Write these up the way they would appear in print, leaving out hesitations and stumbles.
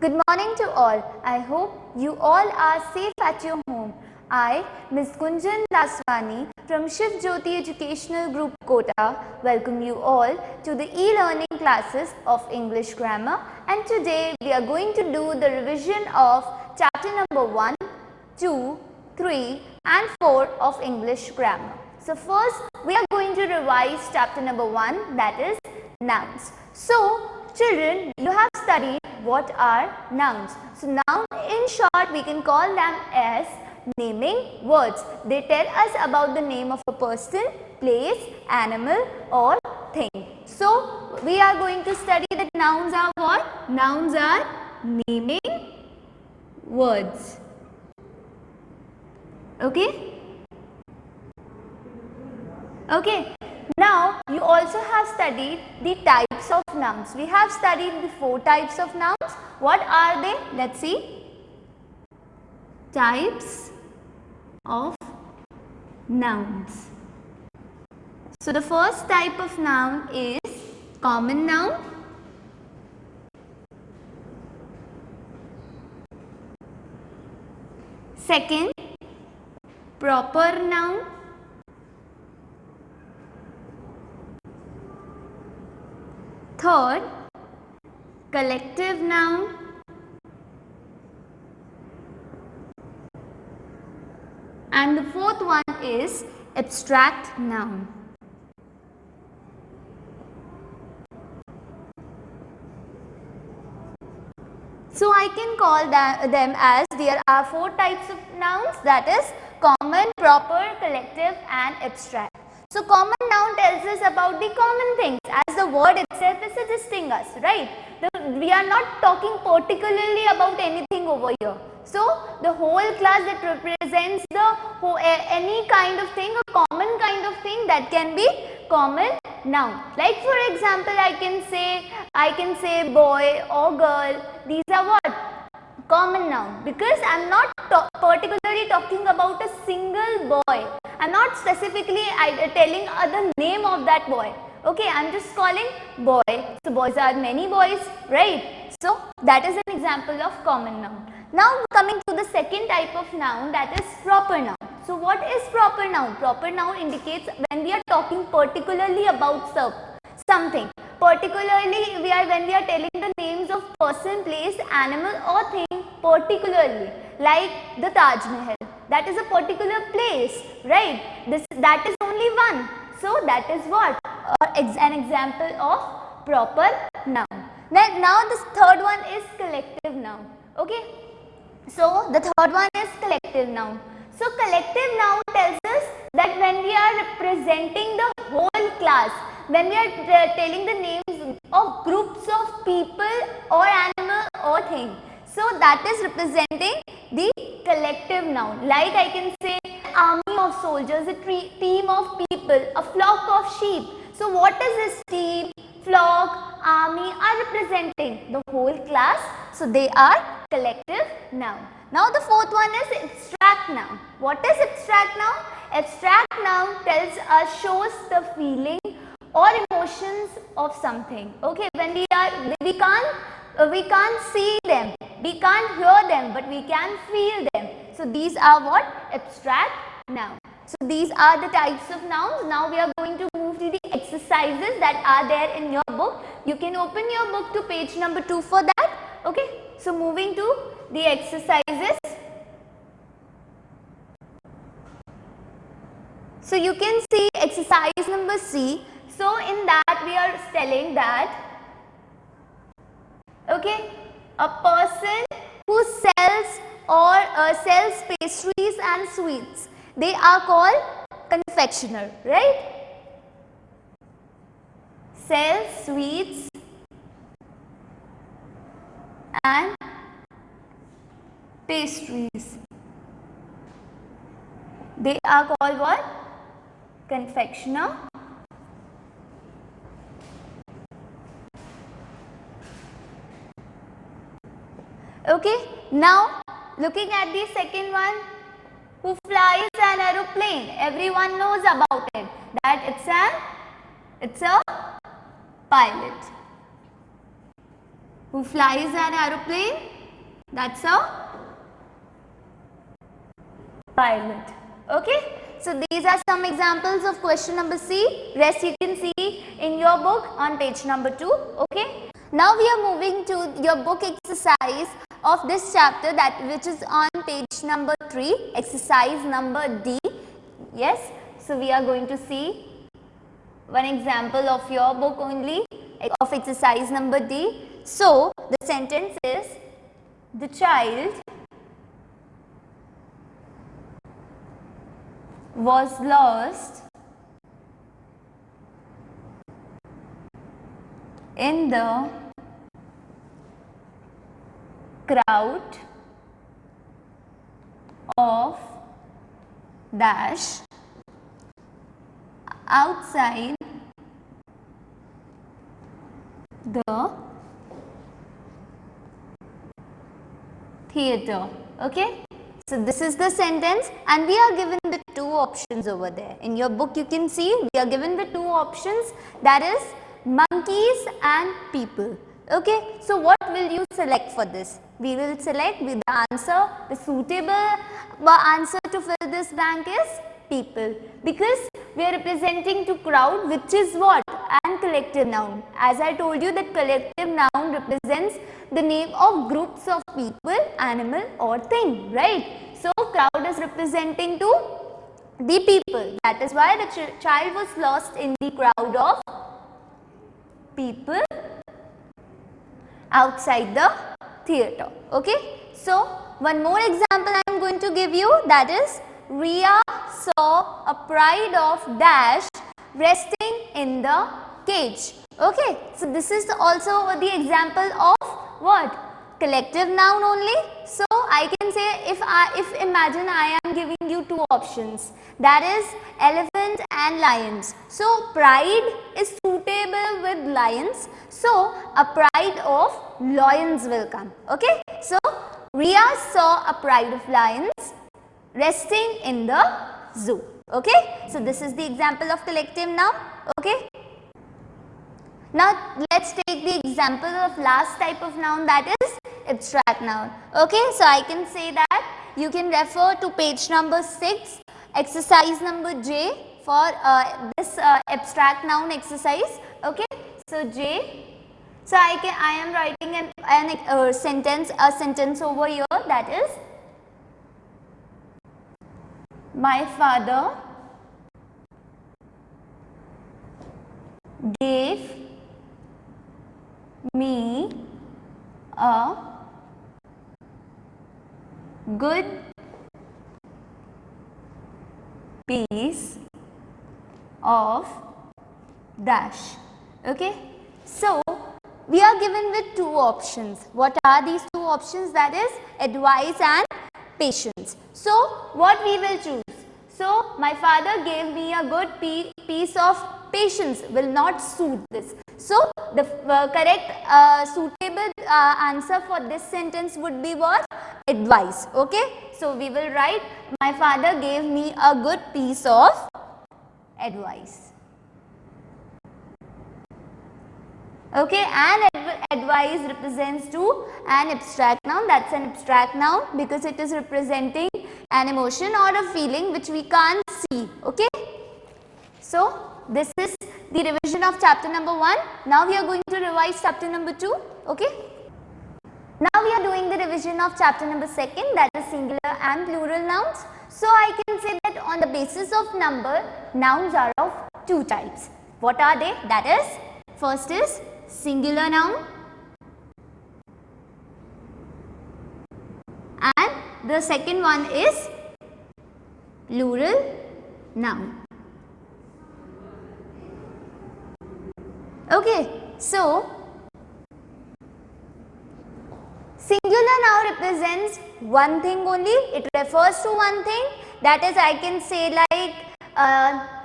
Good morning to all. I hope you all are safe at your home. I, Ms. Gunjan Laswani from Shiv Jyoti Educational Group Kota, welcome you all to the e-learning classes of English Grammar, and today we are going to do the revision of chapter number 1, 2, 3 and 4 of English Grammar. So first we are going to revise chapter number 1, that is nouns. So children, you have studied what are nouns. So noun in short we can call them as naming words. They tell us about the name of a person, place, animal or thing. So we are going to study that nouns are what? Nouns are naming words. Okay? Okay. Now you also have studied the types of nouns. We have studied the 4 types of nouns. What are they? Let's see. Types of nouns. So the first type of noun is common noun. Second, proper noun. Third, collective noun. And the fourth one is abstract noun. So I can call them as there are 4 types of nouns, that is common, proper, collective and abstract. So common noun tells us about the common things, as the word itself is suggesting us, right? We are not talking particularly about anything over here. So the whole class that represents any kind of thing, a common kind of thing, that can be common noun. Like for example, I can say boy or girl. These are what? Common noun, because I am not particularly talking about a single boy. I am not specifically telling the name of that boy. Okay, I am just calling boy. So boys are many boys, right? So that is an example of common noun. Now coming to the second type of noun, that is proper noun. So what is proper noun? Proper noun indicates when we are talking particularly about something. Particularly when we are telling the names of person, place, animal or thing particularly, like the Taj Mahal. That is a particular place, right? That is only one. So that is what? An example of proper noun. Now this third one is collective noun. Okay. So the third one is collective noun. So collective noun tells us that when we are representing the whole class, when we are telling the names of groups of people or animal or thing, so that is representing the collective noun. Like I can say army of soldiers, a team of people, a flock of sheep. So what is this team, flock, army are representing? The whole class. So they are collective noun. Now the fourth one is abstract noun. What is abstract noun? Abstract noun shows the feeling or emotions of something. Okay, when we can't see them, we can't hear them, but we can feel them. So these are what? Abstract noun. So these are the types of nouns. Now we are going to move to the exercises that are there in your book. You can open your book to page number 2 for that. Okay, so moving to the exercises. So you can see exercise number C. So in that we are telling that, okay, a person who sells pastries and sweets, they are called confectioner, right? Sells sweets and pastries. They are called what? Confectioner. Okay, now looking at the second one, who flies an aeroplane? Everyone knows about it, that it's a pilot. Who flies an aeroplane? That's a pilot. Okay. So these are some examples of question number C. Rest you can see in your book on page number 2. Okay. Now we are moving to your book exercise of this chapter, that which is on page number 3, exercise number D. Yes. So we are going to see one example of your book only of exercise number D. So the sentence is, the child was lost in the crowd of dash outside the theater. Okay. So this is the sentence, and we are given the two options over there. In your book you can see we are given the two options, that is monkeys and people. Okay. So what will you select for this? We will select with the answer, the suitable answer to fill this blank is people, because we are representing to crowd, which is what? An collective noun. As I told you that collective noun represents the name of groups of people, animal or thing, right? So crowd is representing to the people. That is why the child was lost in the crowd of people outside the theater. Okay. So one more example I am going to give you, that is Ria saw a pride of dash resting in the cage. Okay. So this is also the example of what? Collective noun only. So I can say, if imagine I am giving you two options, that is elephant and lions. So pride is suitable with lions, so a pride of lions will come. Okay. So Ria saw a pride of lions resting in the zoo. Okay. So this is the example of collective noun. Okay. Now let's take the example of last type of noun, that is abstract noun. Okay. So I can say that you can refer to page number 6, exercise number J for this abstract noun exercise. Okay. So J. So I am writing a sentence over here, that is, my father gave me a good piece of dash. Okay. So we are given with two options. What are these two options? That is advice and patience. So what we will choose? So my father gave me a good piece of patience will not suit this. So the correct suitable answer for this sentence would be what? Advice. Okay. So we will write, my father gave me a good piece of advice. Okay. And advice represents to an abstract noun. That's an abstract noun because it is representing an emotion or a feeling which we can't see. Okay. So this is the revision of chapter number 1. Now we are going to revise chapter number 2. Okay. Now we are doing the revision of chapter number 2, that is singular and plural nouns. So I can say that on the basis of number, nouns are of two types. What are they? That is, first is singular noun and the second one is plural noun. Okay. So singular noun represents one thing only. It refers to one thing. That is, I can say like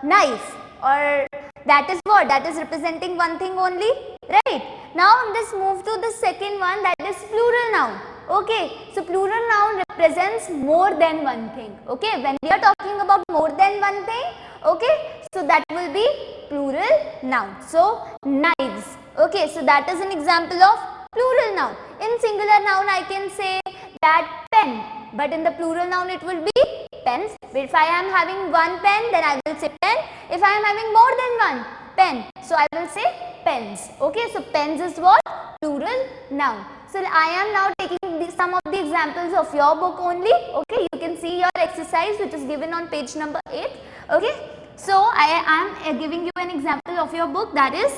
knife, or that is what? That is representing one thing only, right? Now let's move to the second one, that is plural noun. Okay. So plural noun represents more than one thing. Okay. When we are talking about more than one thing, okay, so that will be plural noun. So knives. Okay. So that is an example of Plural noun. In singular noun I can say that pen, but in the plural noun it will be pens. If I am having one pen, then I will say pen. If I am having more than one pen, so I will say pens. Okay, so pens is what? Plural noun. So I am now taking some of the examples of your book only. Okay, you can see your exercise which is given on page number 8. Okay, so I am giving you an example of your book, that is,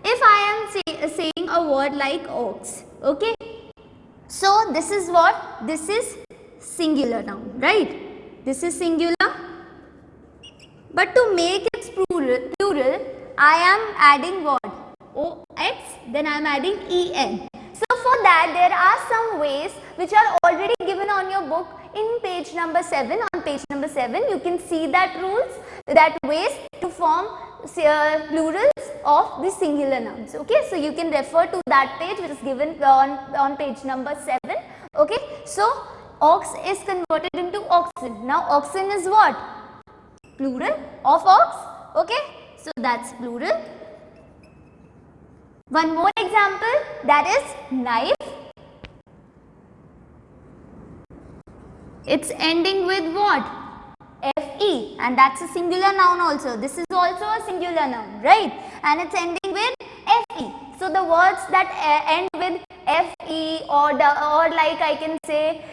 if I am saying a word like ox. Okay, so this is what? This is singular noun, right? This is singular. But to make its plural, I am adding what? OX, then I am adding EN. So for that there are some ways which are already given on your book in page number 7. On page number 7 you can see that rules, that ways to form plurals of the singular nouns. Okay, so you can refer to that page which is given on page number 7. Okay, so ox is converted into oxen. Now oxen is what? Plural of ox. Okay, so that's plural. One more example, that is knife. It's ending with what? FE, and that's a singular noun also. This is also a singular noun, right? And it's ending with FE. So the words that end with FE or like I can say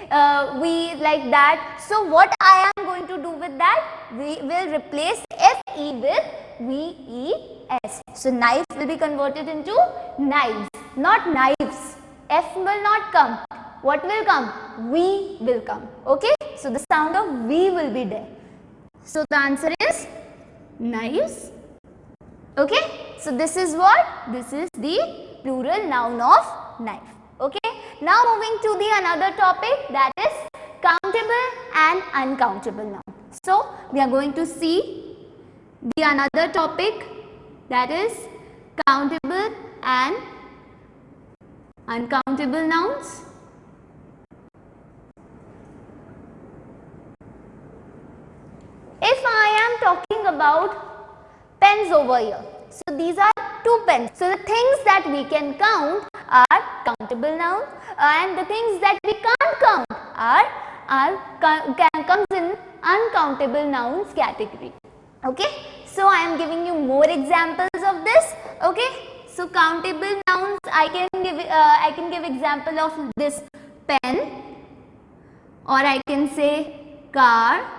we, like that. So what I am going to do with that? We will replace FE with VES. So knife will be converted into knives, not knives. F will not come. What will come? V will come. Okay, so the sound of V will be there. So the answer is knives. Okay, so this is what? This is the plural noun of knife. Okay, now moving to the another topic, that is countable and uncountable noun. So we are going to see the another topic, that is countable and uncountable nouns. If I am talking about pens over here, so these are 2 pens. So the things that we can count are countable nouns, and the things that we can't count comes in uncountable nouns category. Okay, so I am giving you more examples of this. Okay, so countable nouns, I can give example of this pen, or I can say car.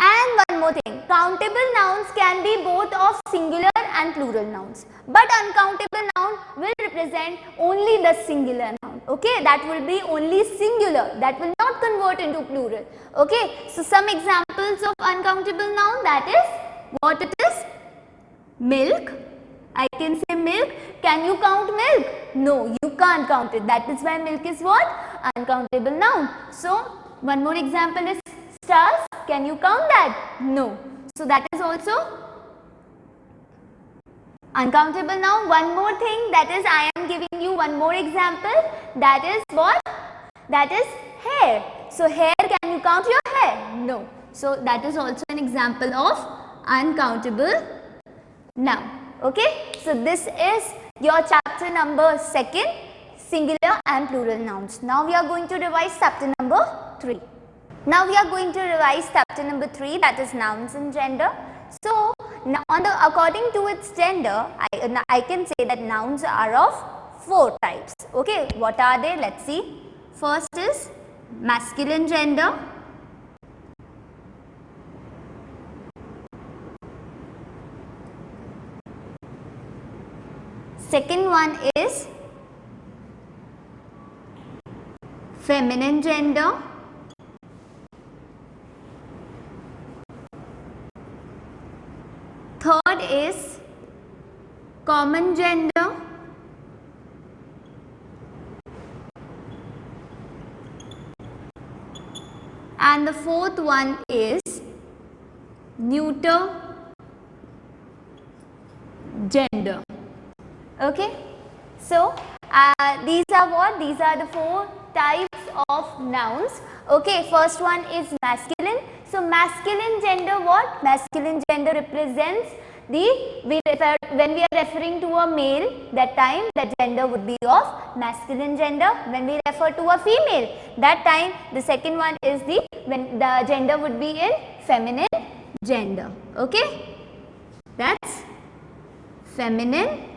And one more thing, countable nouns can be both of singular and plural nouns, but uncountable noun will represent only the singular noun. Okay, that will be only singular, that will not convert into plural. Okay, so some examples of uncountable noun, that is what it is? Milk. I can say milk. Can you count milk? No, you can't count it. That is why milk is what? Uncountable noun. So one more example is stars. Can you count that? No. So that is also uncountable noun. One more thing, that is I am giving you one more example, that is what? That is hair. So hair, can you count your hair? No. So that is also an example of uncountable noun. Okay. So this is your chapter number 2, singular and plural nouns. Now we are going to revise chapter number 3. Now we are going to revise chapter number 3, that is nouns and gender. So now according to its gender, I can say that nouns are of 4 types. Okay, what are they? Let's see. First is masculine gender. Second one is feminine gender. Third is common gender. And the fourth one is neuter gender. Okay. So these are what? These are the 4 types of nouns. Okay. First one is masculine. So masculine gender what? Masculine gender represents when we are referring to a male, that time the gender would be of masculine gender. When we refer to a female, that time the second one is when the gender would be in feminine gender. Okay, that's feminine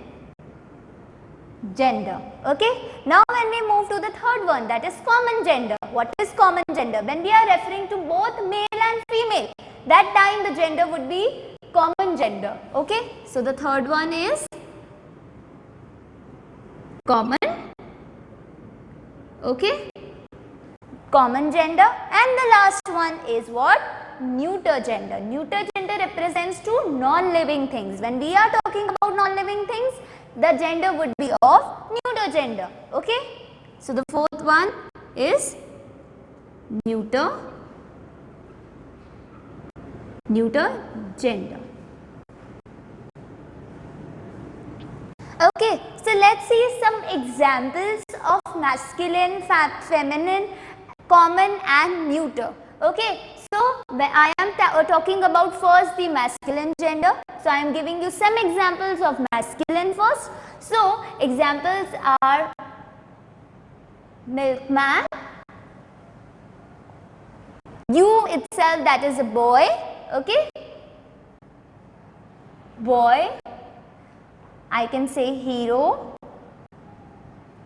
gender. Okay, now when we move to the third one, that is common gender. What is common gender? When we are referring to both male and female, that time the gender would be common gender. Okay, so the third one is common, okay, common gender, and the last one is what? Neuter gender. Neuter gender represents to non-living things. When we are talking about non-living things, the gender would be of neuter gender. Okay, so the fourth one is neuter gender. Okay, so let's see some examples of masculine, feminine, common and neuter. Okay, so when I am talking about first the masculine gender, so I am giving you some examples of masculine first. So examples are milkman, you itself, that is a boy. Okay, boy, I can say hero.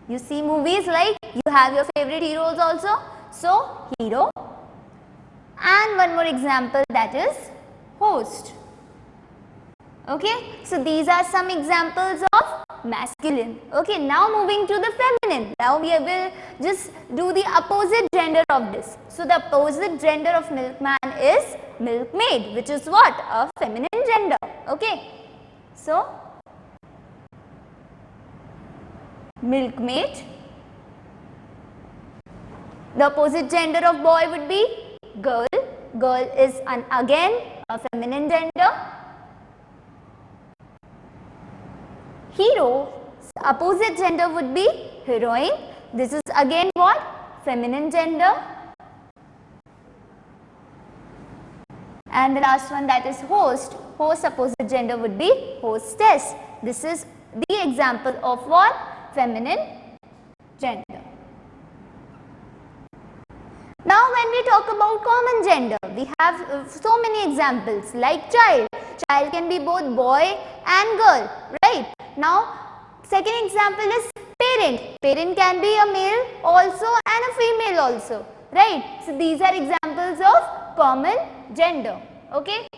You see movies, like you have your favorite heroes also, so hero. And one more example, that is host. Okay, so these are some examples of masculine. Okay, now moving to the feminine. Now we will just do the opposite gender of this. So the opposite gender of milkman is milkmaid, which is what? A feminine gender. Okay, so milkmaid. The opposite gender of boy would be girl. Girl is again a feminine gender. Hero, opposite gender would be heroine. This is again what? Feminine gender. And the last one, that is host. Host, opposite gender would be hostess. This is the example of what? Feminine gender. Now when we talk about common gender, we have so many examples, like child. Child can be both boy and girl, right? Now second example is parent. Parent can be a male also and a female also, right? So these are examples of common gender. Okay,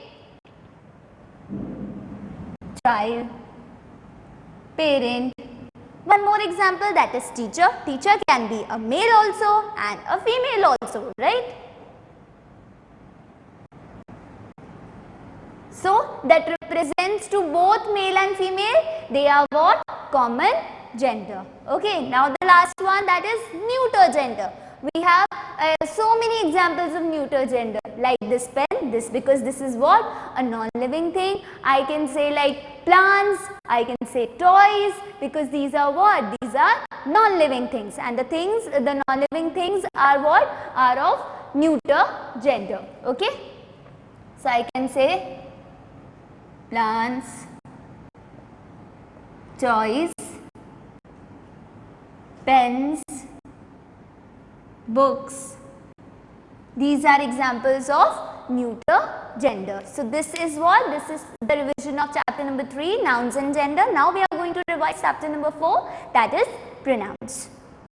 child, parent. One more example, that is teacher. Teacher can be a male also and a female also, right? So that represents to both male and female, they are what? Common gender. Okay, now the last one, that is neuter gender. We have so many examples of neuter gender, like this pen, this, because this is what? A non-living thing. I can say like plants, I can say toys, because these are what? These are non-living things, and the things, the non-living things are what? Are of neuter gender. Okay, so I can say plants, toys, pens, books. These are examples of neuter gender. So this is what? This is the revision of chapter number 3, nouns and gender. Now we are going to revise chapter number 4, that is pronouns.